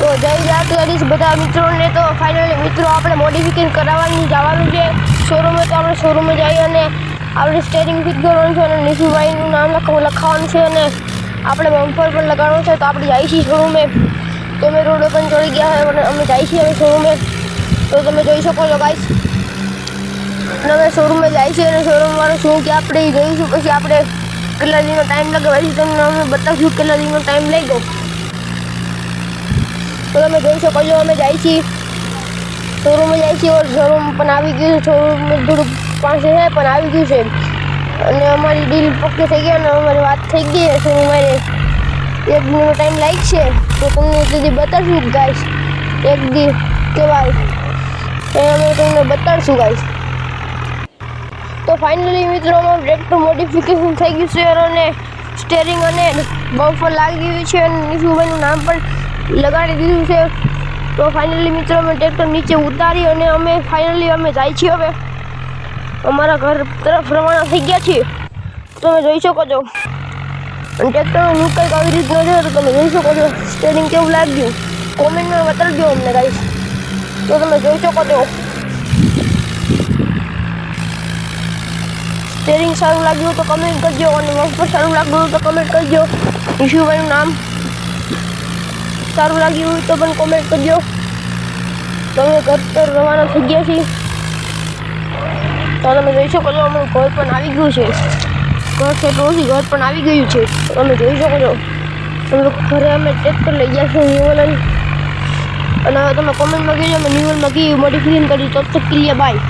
તો જય દ્વારકાધીશ બધા મિત્રોને। તો ફાઇનલી મિત્રો આપણે મોડિફિકેશન કરાવવાની જવાનું છે શોરૂમે। તો આપણે શોરૂમે જઈએ અને આપણે સ્ટેરિંગ ફિટ કરવાનું છે અને નિશુભાઈનું નામ લખાવવાનું છે અને આપણે બમ્પર પર લગાવવાનું છે। તો આપણે જઈએ છીએ શોરૂમે। તો અમે રોડ પર ચડી ગયા છે અને અમે જઈએ છીએ શોરૂમે। તો તમે જોઈ શકો છો ગાઈસ। અને અમે શોરૂમે જઈએ છીએ અને શોરૂમવાળું શું કે આપણે જોઈશું, પછી આપણે કેટલા દિનનો ટાઈમ લાગે પછી તમને અમે બતાવીશું કેટલા દિનનો ટાઈમ લઈ ગયો। તો તમે જોઈ શકો છો અમે જઈએ છીએ શોરૂમે જઈએ છીએ और શોરૂમ પણ આવી ગયું છે। શોરૂમ થોડુંક પાસે છે પણ આવી ગયું છે અને અમારી ડીલ પક્કી થઈ ગઈ અને અમારી વાત થઈ ગઈ છે। અમારે 1 દિનનો ટાઈમ લાગશે તો તમને તેથી બતાડશું ગાઈસ। 1 દી કહેવાય એ અમે તમને બતાડશું ગાઈસ। તો ફાઇનલી મિત્રો અમારું ટ્રેક્ટર મોડિફિકેશન થઈ ગયું છે અને સ્ટેરિંગ અને બમ્પર લાગી ગયું છે અને નિશુભાઈનું નામ પણ લગાડી દીધું છે। તો ફાઇનલી મિત્રો અમે ટ્રેક્ટર નીચે ઉતારી અને અમે ફાઇનલી અમે જાય છીએ હવે અમારા ઘર તરફ રવાના થઈ ગયા છીએ। તમે જોઈ શકો છો અને ટ્રેક્ટરનું લુક કંઈક આવી રીતનો છે। તો તમે જોઈ શકો છો સ્ટેરિંગ કેવું લાગ્યું કોમેન્ટમાં બતાડજો અમને ગાઈસ। તો તમે જોઈ શકો છો સ્ટેરિંગ સારું લાગ્યું તો કમેન્ટ કરજો અને બમ્પર સારું લાગ્યું તો કમેન્ટ કરજો। નિશુભાઈનું નામ સારું લાગ્યું હોય તો પણ કોમેન્ટ કરજો। તો અમે ઘર પર રવાના થઈ ગયા છીએ। તો તમે જોઈ શકો છો અમારું ઘર પણ આવી ગયું છે। ઘર છે તો ઘર પણ આવી ગયું છે। તમે જોઈ શકો છો ઘરે અમે ટ્રેક્ટર લઈ ગયા છીએ ન્યુઅલ અને હવે તમે કોમેન્ટમાં કહેજો અમે ન્યુઅલમાં કેવી મોડિફિકેશન કરી। તો તબ તક કે લીએ બાય।